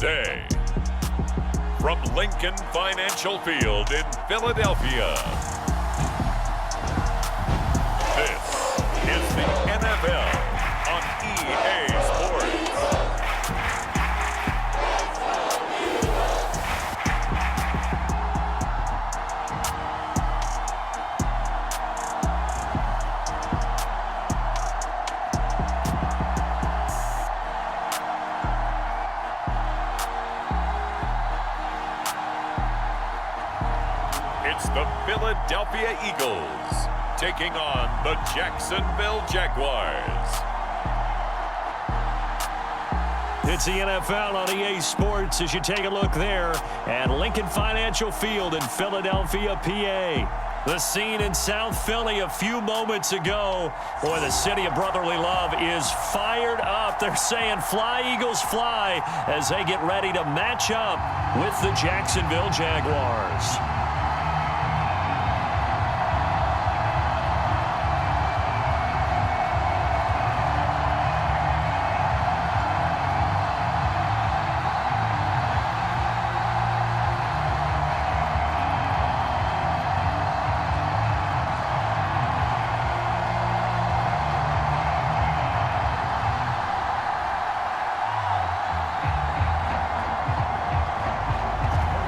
today. From Lincoln Financial Field in Philadelphia, this is the NFL on EA Sports. It's the Philadelphia Eagles taking on the Jacksonville Jaguars. It's the NFL on EA Sports as you take a look there at Lincoln Financial Field in Philadelphia, PA. The scene in South Philly a few moments ago. Boy, the city of brotherly love is fired up. They're saying, "Fly, Eagles, fly," as they get ready to match up with the Jacksonville Jaguars.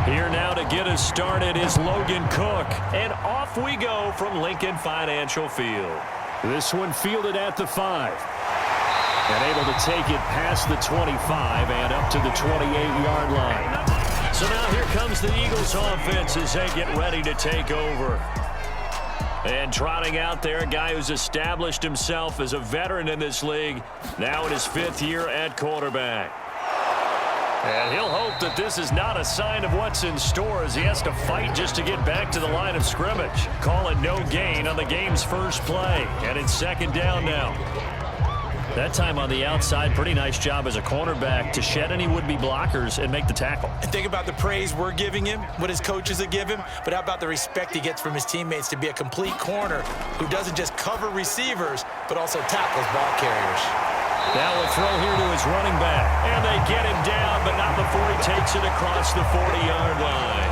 Here now to get us started is Logan Cook. And off we go from Lincoln Financial Field. This one fielded at the 5. And able to take it past the 25 and up to the 28-yard line. So now here comes the Eagles offense as they get ready to take over. And trotting out there, a guy who's established himself as a veteran in this league, now in his 5th year at quarterback. And he'll hope that this is not a sign of what's in store as he has to fight just to get back to the line of scrimmage. Call it no gain on the game's first play. And it's 2nd down now. That time on the outside, pretty nice job as a cornerback to shed any would-be blockers and make the tackle. And think about the praise we're giving him, what his coaches have given him, but how about the respect he gets from his teammates to be a complete corner who doesn't just cover receivers, but also tackles ball carriers. Now a throw here to his running back. And they get him down, but not before he takes it across the 40-yard line.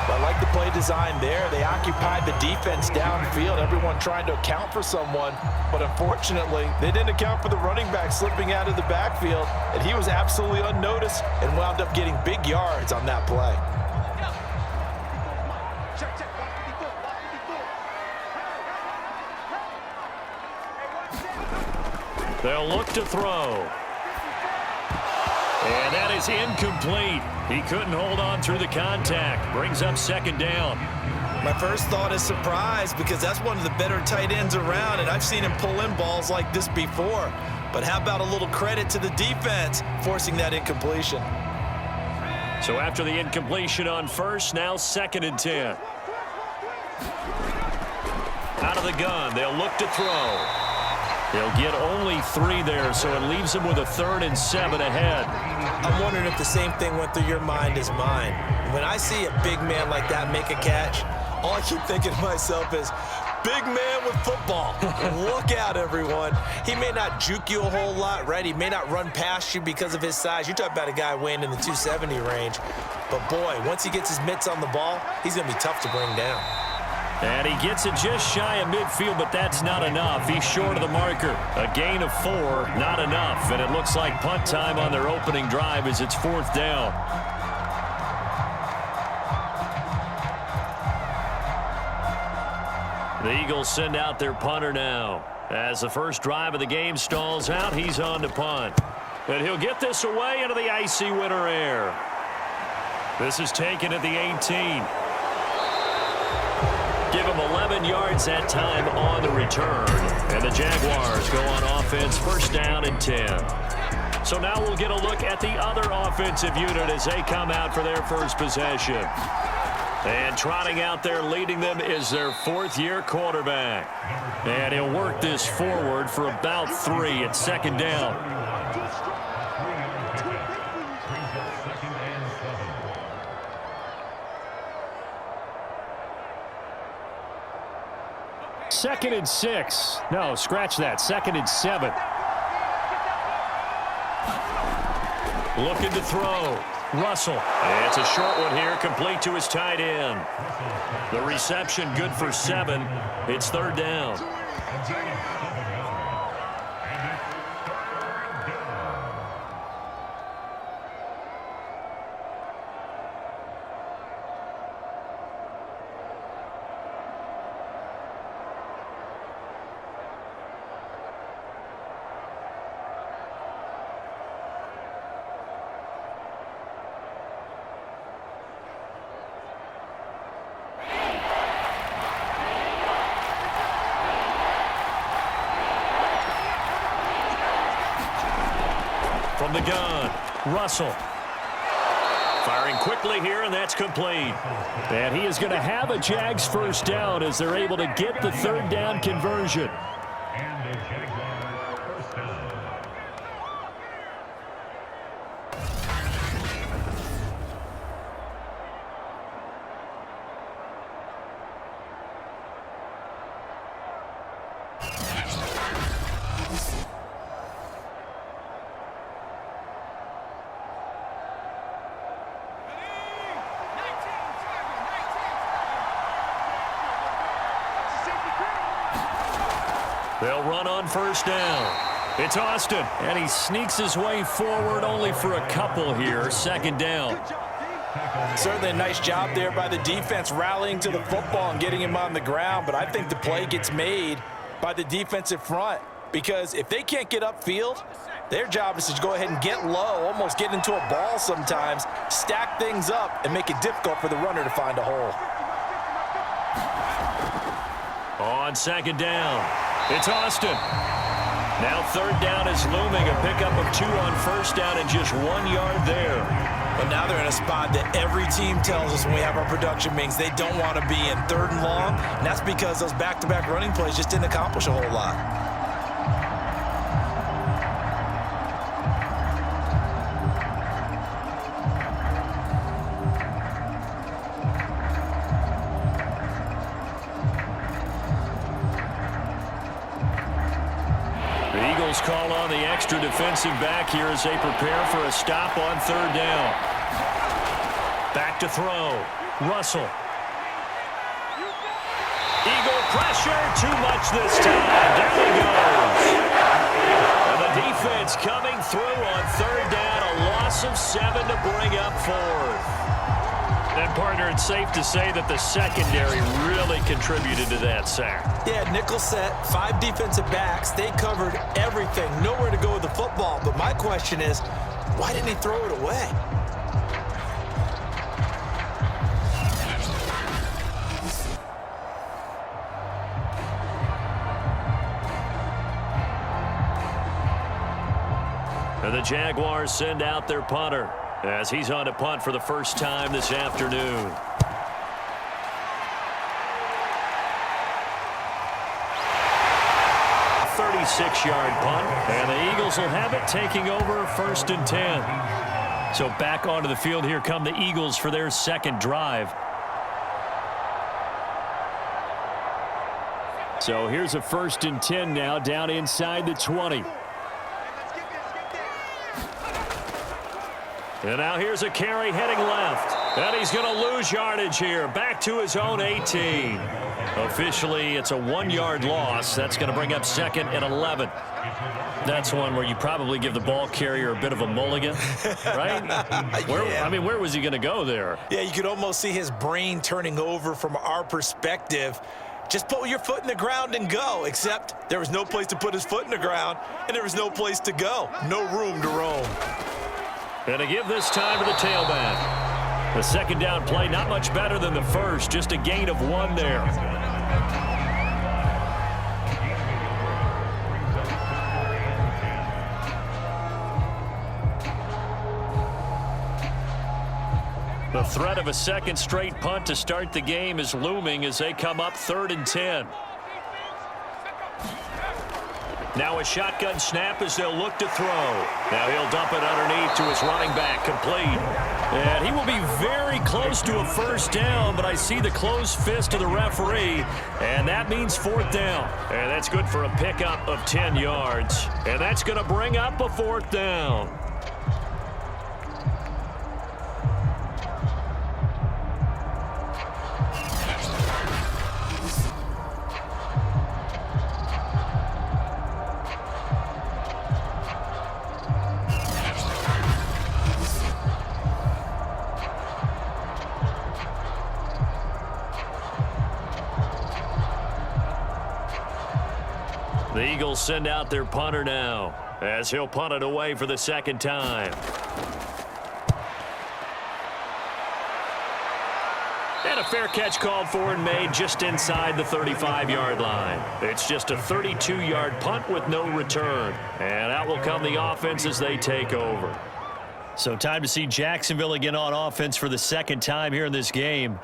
I like the play design there. They occupied the defense downfield, everyone trying to account for someone. But unfortunately, they didn't account for the running back slipping out of the backfield. And he was absolutely unnoticed and wound up getting big yards on that play. They'll look to throw. And that is incomplete. He couldn't hold on through the contact. Brings up 2nd down. My first thought is surprise because that's one of the better tight ends around, and I've seen him pull in balls like this before. But how about a little credit to the defense forcing that incompletion? So after the incompletion on first, now 2nd and 10. Out of the gun, they'll look to throw. They'll get only 3 there, so it leaves them with a 3rd and 7 ahead. I'm wondering if the same thing went through your mind as mine. When I see a big man like that make a catch, all I keep thinking to myself is, big man with football. Look out, everyone. He may not juke you a whole lot, right? He may not run past you because of his size. You talk about a guy weighing in the 270 range. But, boy, once he gets his mitts on the ball, he's going to be tough to bring down. And he gets it just shy of midfield, but that's not enough. He's short of the marker. A gain of 4, not enough. And it looks like punt time on their opening drive as it's 4th down. The Eagles send out their punter now. As the first drive of the game stalls out, he's on to punt. And he'll get this away into the icy winter air. This is taken at the 18. Give him 11 yards that time on the return. And the Jaguars go on offense, 1st down and 10. So now we'll get a look at the other offensive unit as they come out for their first possession. And trotting out there leading them is their 4th-year quarterback. And he'll work this forward for about 3 at 2nd down. Second and 6. No, scratch that. 2nd and 7. Looking to throw. Russell. It's a short one here, complete to his tight end. The reception good for 7. It's third down. From the gun, Russell. Firing quickly here, and that's complete. And he is going to have a Jags first down as they're able to get the third down conversion. They'll run on first down. It's Austin, and he sneaks his way forward only for a couple here. Second down. Certainly a nice job there by the defense rallying to the football and getting him on the ground, but I think the play gets made by the defensive front because if they can't get upfield, their job is to go ahead and get low, almost get into a ball sometimes, stack things up, and make it difficult for the runner to find a hole. On second down. It's Austin. Now third down is looming. A pickup of 2 on first down and just 1 yard there. But now they're in a spot that every team tells us when we have our production meetings they don't want to be in, third and long. And that's because those back-to-back running plays just didn't accomplish a whole lot. Call on the extra defensive back here as they prepare for a stop on third down. Back to throw. Russell. Eagle pressure. Too much this time. Down he goes. And the defense coming through on third down. A loss of 7 to bring up fourth. And, partner, it's safe to say that the secondary really contributed to that sack. Yeah, nickel set, 5 defensive backs. They covered everything. Nowhere to go with the football. But my question is, why didn't he throw it away? And the Jaguars send out their punter as he's on to punt for the first time this afternoon. A 36-yard punt, and the Eagles will have it taking over first and 10. So back onto the field here come the Eagles for their second drive. So here's a first and 10 now down inside the 20. And now here's a carry heading left. And he's going to lose yardage here. Back to his own 18. Officially, it's a 1-yard loss. That's going to bring up second and 11. That's one where you probably give the ball carrier a bit of a mulligan, right? Yeah. Where was he going to go there? Yeah, you could almost see his brain turning over from our perspective. Just put your foot in the ground and go, except there was no place to put his foot in the ground, and there was no place to go. No room to roam. And to give this time to the tailback. The second down play not much better than the first, just a gain of 1 there. The threat of a second straight punt to start the game is looming as they come up 3rd and 10. Now a shotgun snap as they'll look to throw. Now he'll dump it underneath to his running back, complete. And he will be very close to a first down, but I see the closed fist of the referee, and that means 4th down. And that's good for a pickup of 10 yards. And that's going to bring up a 4th down. The Eagles send out their punter now as he'll punt it away for the second time. And a fair catch called for and made just inside the 35-yard line. It's just a 32-yard punt with no return. And out will come the offense as they take over. So time to see Jacksonville again on offense for the second time here in this game.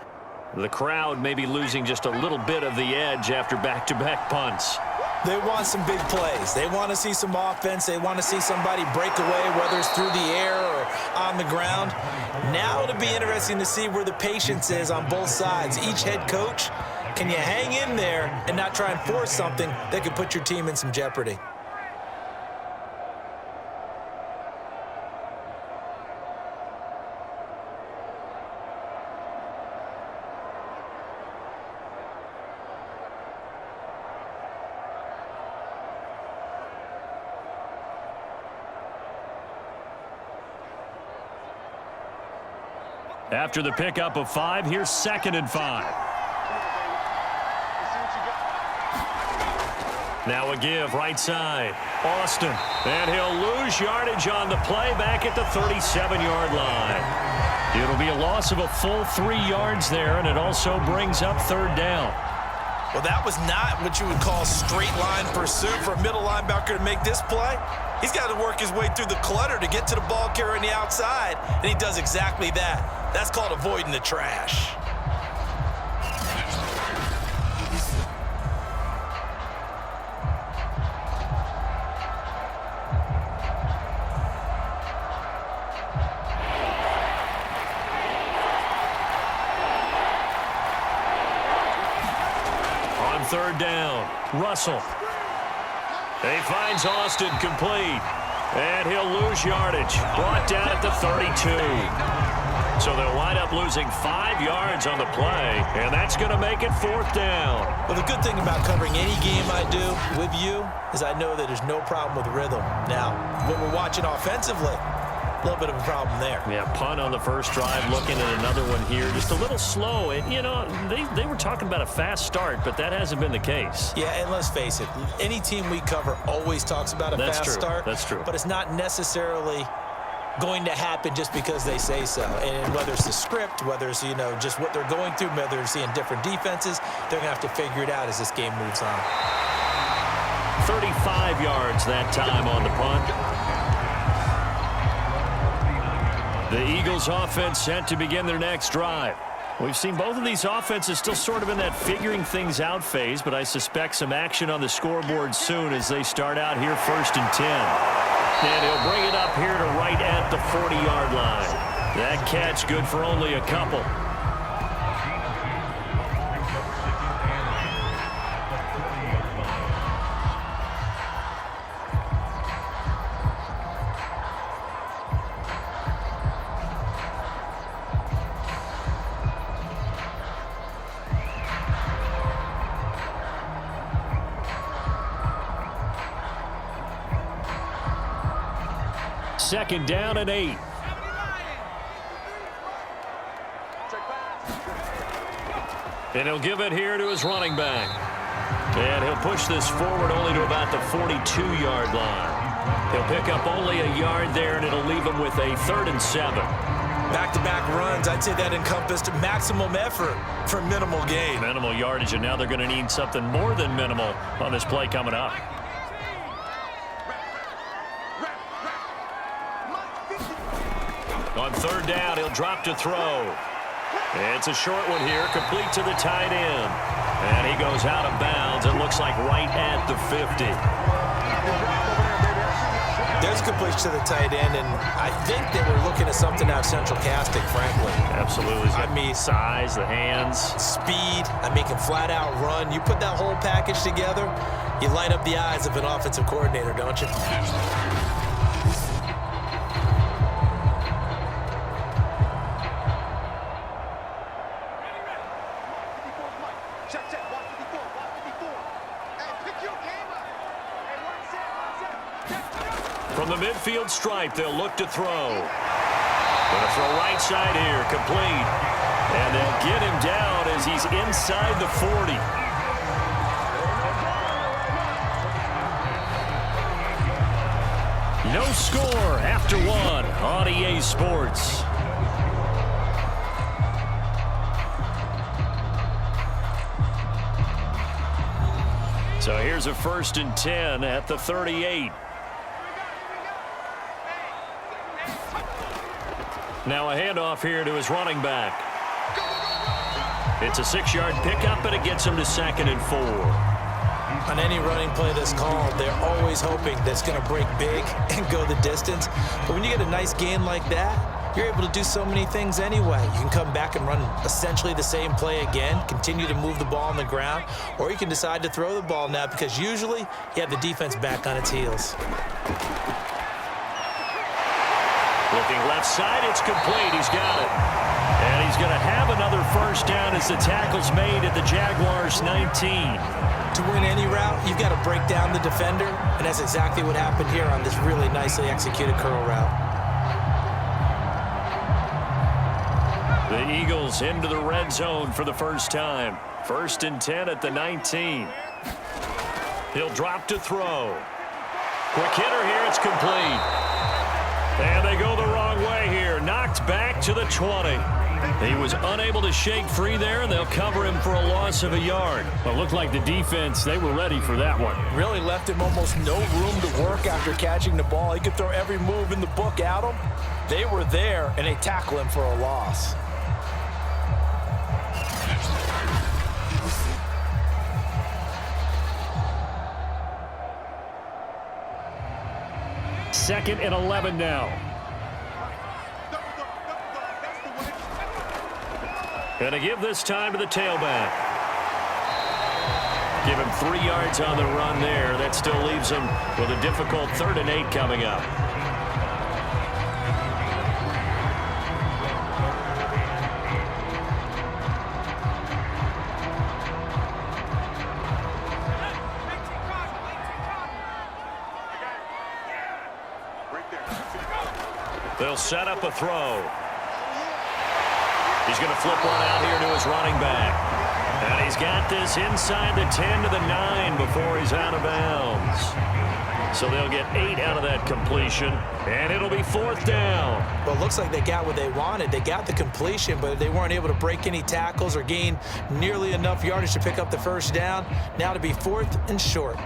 The crowd may be losing just a little bit of the edge after back-to-back punts. They want some big plays. They want to see some offense. They want to see somebody break away, whether it's through the air or on the ground. Now it'll be interesting to see where the patience is on both sides. Each head coach, can you hang in there and not try and force something that could put your team in some jeopardy? After the pickup of 5, here's 2nd and 5. Now a give right side. Austin. And he'll lose yardage on the play back at the 37-yard line. It'll be a loss of a full 3 yards there, and it also brings up 3rd down. Well, that was not what you would call straight line pursuit for a middle linebacker to make this play. He's got to work his way through the clutter to get to the ball carrier on the outside, and he does exactly that. That's called avoiding the trash. On 3rd down, Russell. He finds Austin complete. And he'll lose yardage. Brought down at the 32. So they'll wind up losing 5 yards on the play, and that's going to make it 4th down. Well, the good thing about covering any game I do with you is I know that there's no problem with rhythm. Now, when we're watching offensively, a little bit of a problem there. Yeah, punt on the first drive, looking at another one here. Just a little slow. And, you know, they were talking about a fast start, but that hasn't been the case. Yeah, and let's face it, any team we cover always talks about a fast start. That's true. But it's not necessarily going to happen just because they say so. And whether it's the script, whether it's, you know, just what they're going through, whether they're seeing different defenses, they're going to have to figure it out as this game moves on. 35 yards that time on the punt. The Eagles offense set to begin their next drive. We've seen both of these offenses still sort of in that figuring things out phase, but I suspect some action on the scoreboard soon as they start out here 1st and 10. And he'll bring it up here to right at the 40-yard line. That catch good for only a couple. Second down and 8. And he'll give it here to his running back. And he'll push this forward only to about the 42-yard line. He'll pick up only a yard there, and it'll leave him with a 3rd and 7. Back-to-back runs, I'd say that encompassed maximum effort for minimal gain. Minimal yardage, and now they're going to need something more than minimal on this play coming up. On 3rd down, he'll drop to throw. It's a short one here, complete to the tight end. And he goes out of bounds and looks like right at the 50. There's a completion to the tight end, and I think they were looking at something out of central casting, frankly. Absolutely. I mean, size, the hands. Speed, I mean, can flat out run. You put that whole package together, you light up the eyes of an offensive coordinator, don't you? From the midfield stripe, they'll look to throw. Gonna throw right side here, complete. And they'll get him down as he's inside the 40. No score after one on EA Sports. So here's a 1st and 10 at the 38. Now a handoff here to his running back. It's a 6-yard pickup, and it gets him to 2nd and 4. On any running play that's called, they're always hoping that's going to break big and go the distance. But when you get a nice gain like that, you're able to do so many things anyway. You can come back and run essentially the same play again, continue to move the ball on the ground, or you can decide to throw the ball now because usually you have the defense back on its heels. Looking left side, it's complete. He's got it. And he's going to have another 1st down as the tackle's made at the Jaguars' 19. To win any route, you've got to break down the defender, and that's exactly what happened here on this really nicely executed curl route. The Eagles into the red zone for the first time. 1st and 10 at the 19. He'll drop to throw. Quick hitter here, it's complete. And they go the wrong way here. Knocked back to the 20. He was unable to shake free there, and they'll cover him for a loss of a yard. Well, it looked like the defense, they were ready for that one. Really left him almost no room to work after catching the ball. He could throw every move in the book at him. They were there, and they tackle him for a loss. Second and 11 now. And to give this time to the tailback. Give him 3 yards on the run there. That still leaves him with a difficult 3rd and 8 coming up. They'll set up a throw. He's going to flip one out here to his running back. And he's got this inside the 10 to the 9 before he's out of bounds. So they'll get 8 out of that completion, and it'll be 4th down. Well, it looks like they got what they wanted. They got the completion, but they weren't able to break any tackles or gain nearly enough yardage to pick up the 1st down. Now to be 4th and short.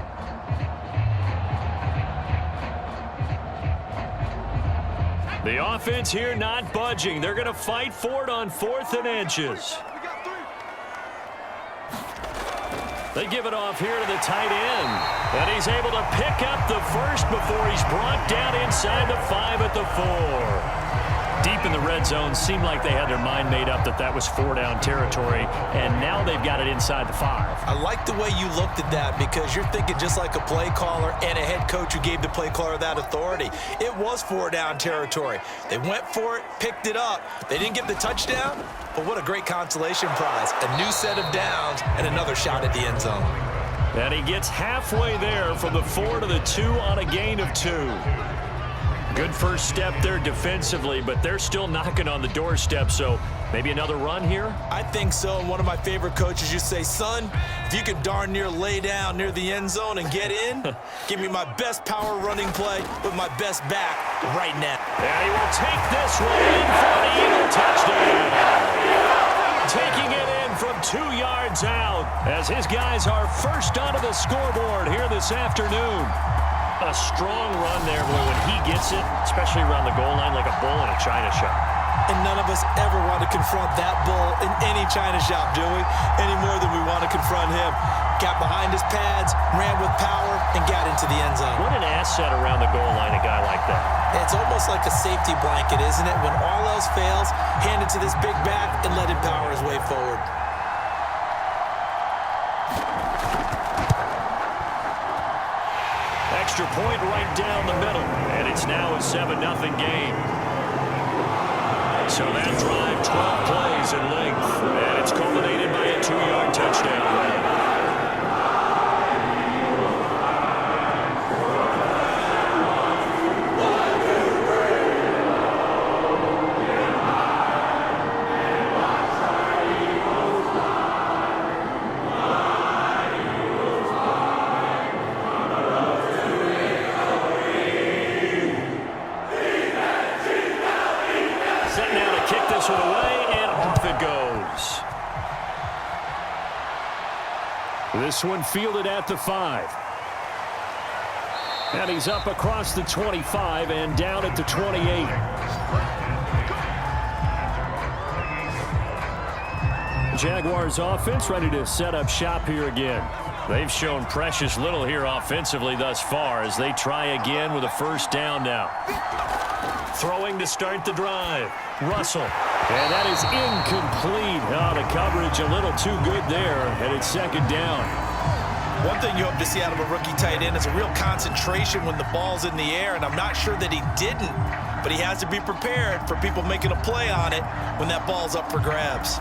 The offense here not budging. They're going to fight for it on 4th and inches. They give it off here to the tight end. And he's able to pick up the 1st before he's brought down inside the 5 at the 4. Deep in the red zone, seemed like they had their mind made up that was 4-down territory, and now they've got it inside the 5. I like the way you looked at that because you're thinking just like a play caller and a head coach who gave the play caller that authority. It was 4-down territory. They went for it, picked it up. They didn't get the touchdown, but what a great consolation prize. A new set of downs and another shot at the end zone. And he gets halfway there from the 4 to the 2 on a gain of 2. Good first step there defensively, but they're still knocking on the doorstep, so maybe another run here? I think so. And one of my favorite coaches used to say, son, if you can darn near lay down near the end zone and get in, give me my best power running play with my best back right now. And he will take this one in for the Eagle touchdown. Taking it in from 2 yards out as his guys are first onto the scoreboard here this afternoon. A strong run there, boy, when he gets it, especially around the goal line like a bull in a china shop. And none of us ever want to confront that bull in any china shop, do we? Any more than we want to confront him. Got behind his pads, ran with power, and got into the end zone. What an asset around the goal line, a guy like that. It's almost like a safety blanket, isn't it? When all else fails, hand it to this big back and let him power his way forward. Extra point right down the middle, and it's now a 7-0 game. So that drive, 12 plays in length, and it's culminated by a 2-yard touchdown run. This one fielded at the 5. And he's up across the 25 and down at the 28. Jaguars offense ready to set up shop here again. They've shown precious little here offensively thus far as they try again with a first down now. Throwing to start the drive. Russell. And that is incomplete. Oh, the coverage a little too good there, and it's second down. One thing you hope to see out of a rookie tight end is a real concentration when the ball's in the air, and I'm not sure that he didn't, but he has to be prepared for people making a play on it when that ball's up for grabs.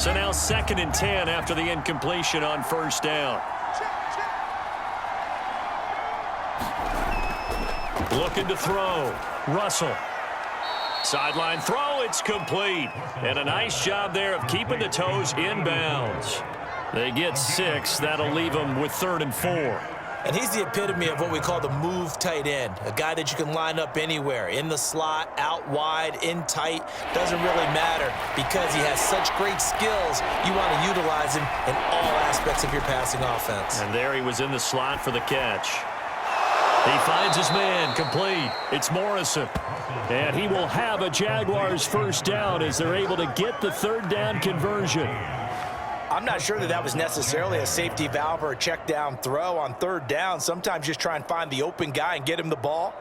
So now 2nd and 10 after the incompletion on first down. Looking to throw. Russell. Sideline throw, it's complete. And a nice job there of keeping the toes in bounds. They get 6. That'll leave them with 3rd and 4. And he's the epitome of what we call the move tight end, a guy that you can line up anywhere, in the slot, out wide, in tight, doesn't really matter because he has such great skills. You want to utilize him in all aspects of your passing offense. And there he was in the slot for the catch. He finds his man, complete. It's Morrison. And he will have a Jaguars first down as they're able to get the 3rd down conversion. I'm not sure that was necessarily a safety valve or a check down throw on 3rd down. Sometimes just try and find the open guy and get him the ball.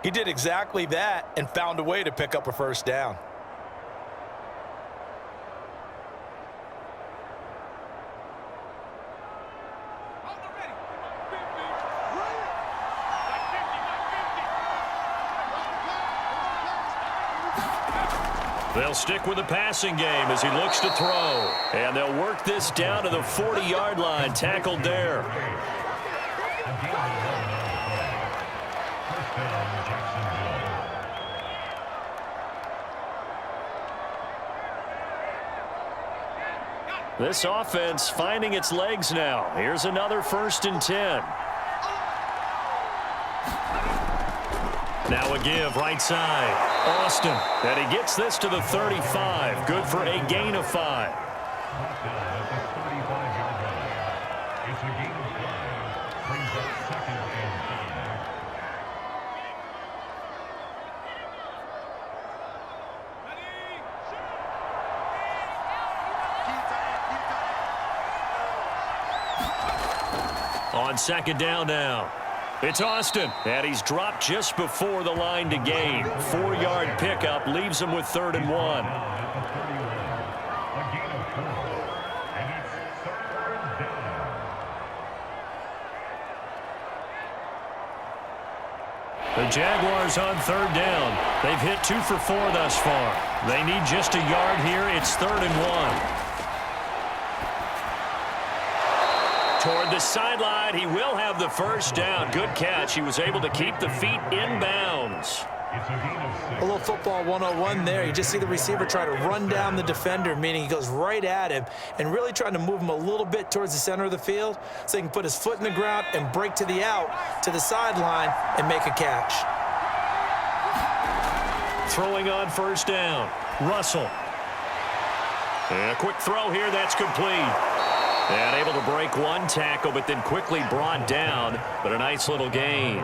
He did exactly that and found a way to pick up a first down. They'll stick with the passing game as he looks to throw. And they'll work this down to the 40-yard line, tackled there. This offense finding its legs now. Here's another 1st and 10. Now a give right side. Austin. And he gets this to the 35. Good for a gain of 5. On 2nd down now. It's Austin, and he's dropped just before the line to gain. 4-yard pickup leaves him with 3rd and 1. The Jaguars on 3rd down. They've hit 2 for 4 thus far. They need just a yard here. It's 3rd and 1. Toward the sideline, he will have the first down. Good catch. He was able to keep the feet in bounds. A little football 101 there. You just see the receiver try to run down the defender, meaning he goes right at him and really trying to move him a little bit towards the center of the field so he can put his foot in the ground and break to the out, to the sideline, and make a catch. Throwing on first down. Russell. And a quick throw here. That's complete. And able to break one tackle, but then quickly brought down. But a nice little gain.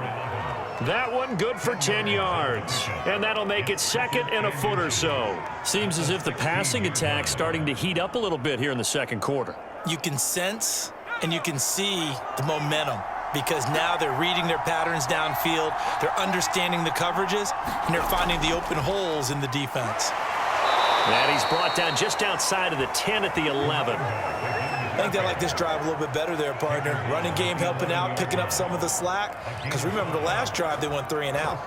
That one good for 10 yards. And that'll make it 2nd and a foot or so. Seems as if the passing attack's starting to heat up a little bit here in the 2nd quarter. You can sense and you can see the momentum because now they're reading their patterns downfield, they're understanding the coverages, and they're finding the open holes in the defense. And he's brought down just outside of the 10 at the 11. I think they like this drive a little bit better there, partner. Running game helping out, picking up some of the slack. Because remember, the last drive, they went 3 and out.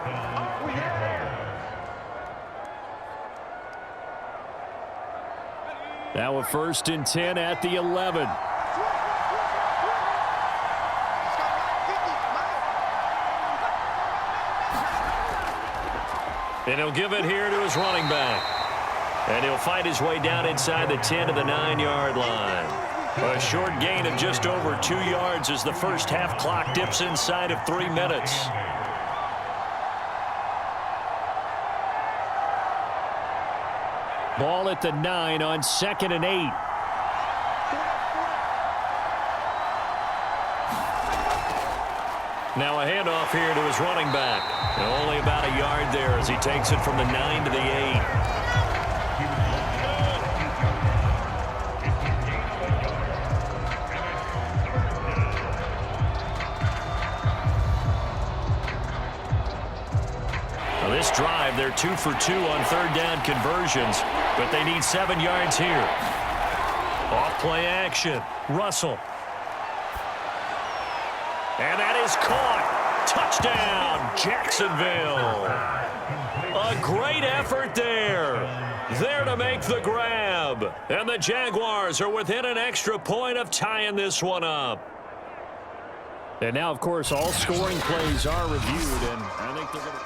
Now a 1st and 10 at the 11. And he'll give it here to his running back. And he'll fight his way down inside the 10 to the 9-yard line. A short gain of just over 2 yards as the first half clock dips inside of 3 minutes. Ball at the 9 on 2nd and 8. Now a handoff here to his running back. And only about a yard there as he takes it from the 9 to the 8. Now this drive, they're 2 for 2 on third down conversions, but they need 7 yards here. Off play action. Russell. And that is caught. Touchdown, Jacksonville. A great effort there. There to make the grab. And the Jaguars are within an extra point of tying this one up. And now, of course, all scoring plays are reviewed, and I think they're going to...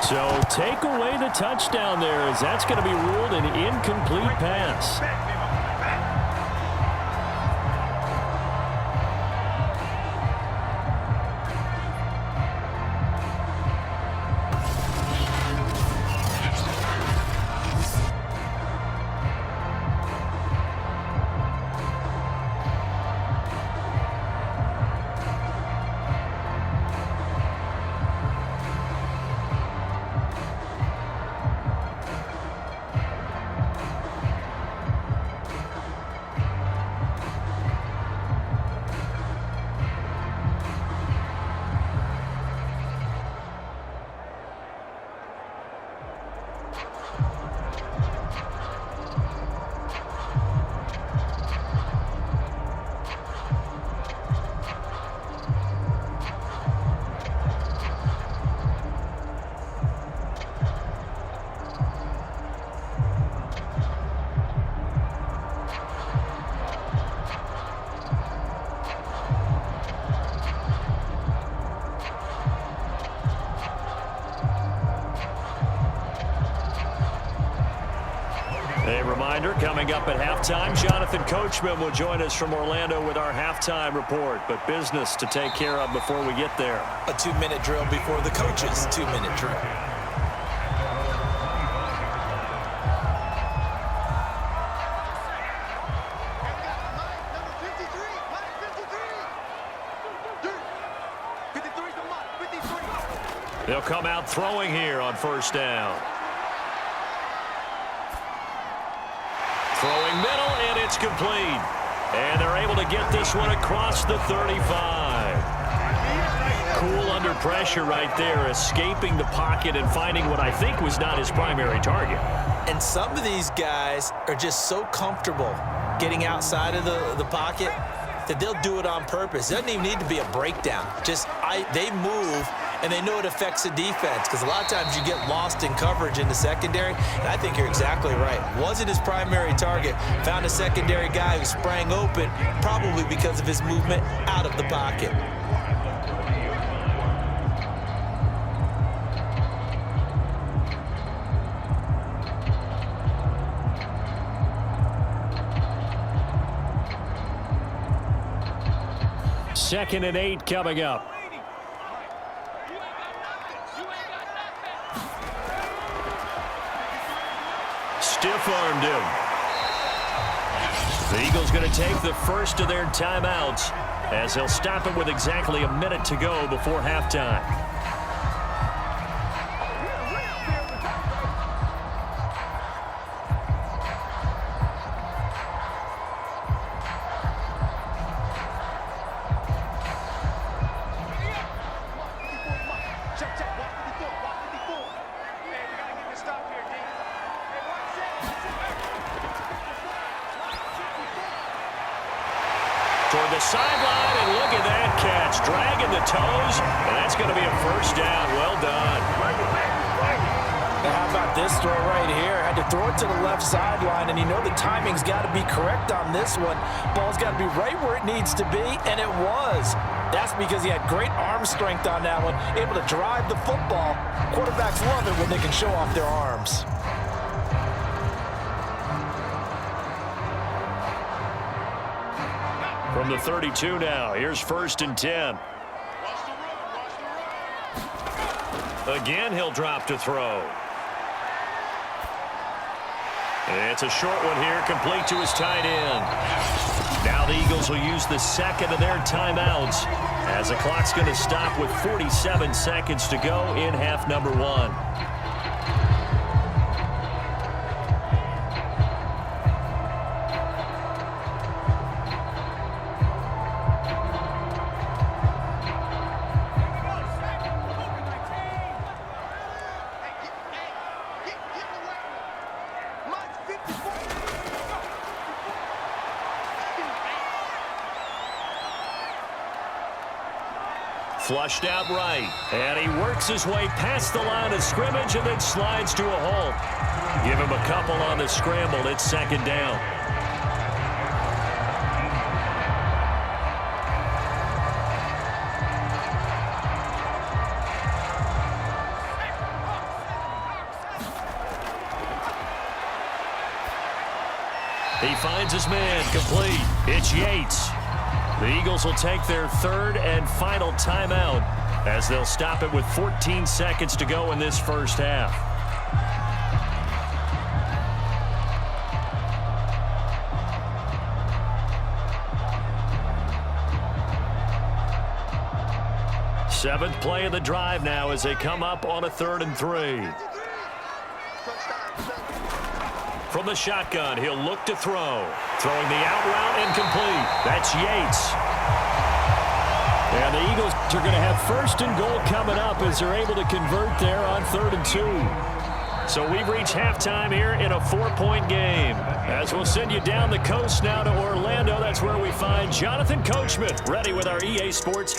So take away the touchdown there, as that's going to be ruled an incomplete pass. A reminder, coming up at halftime, Jonathan Coachman will join us from Orlando with our halftime report. But business to take care of before we get there. A 2-minute drill before the coach's 2-minute drill. They'll come out throwing here on first down. Throwing middle, and it's complete. And they're able to get this one across the 35. Cool under pressure right there, escaping the pocket and finding what I think was not his primary target. And some of these guys are just so comfortable getting outside of the pocket that they'll do it on purpose. It doesn't even need to be a breakdown. They move, and they know it affects the defense, because a lot of times you get lost in coverage in the secondary, and I think you're exactly right. Wasn't his primary target. Found a secondary guy who sprang open, probably because of his movement out of the pocket. Second and 8 coming up. Stiff-armed him. The Eagles going to take the first of their timeouts as they'll stop it with exactly a minute to go before halftime. Toward the sideline, and look at that catch. Dragging the toes, and that's going to be a first down. Well done. Now how about this throw right here? Had to throw it to the left sideline, and you know the timing's got to be correct on this one. Ball's got to be right where it needs to be, and it was. That's because he had great arm strength on that one, able to drive the football. Quarterbacks love it when they can show off their arms. From the 32 now, here's 1st and 10. Again, he'll drop to throw. It's a short one here, complete to his tight end. Now the Eagles will use the second of their timeouts as the clock's going to stop with 47 seconds to go in half number 1. Flushed out right, and he works his way past the line of scrimmage and then slides to a halt. Give him a couple on the scramble. It's 2nd down. He finds his man, complete. It's Yates. The Eagles will take their 3rd and final timeout as they'll stop it with 14 seconds to go in this first half. Seventh play of the drive now as they come up on a 3rd and 3. From the shotgun, he'll look to throw. Throwing the out route and complete. That's Yates. And the Eagles are going to have 1st and goal coming up as they're able to convert there on 3rd and 2. So we've reached halftime here in a 4-point game. As we'll send you down the coast now to Orlando, that's where we find Jonathan Coachman ready with our EA Sports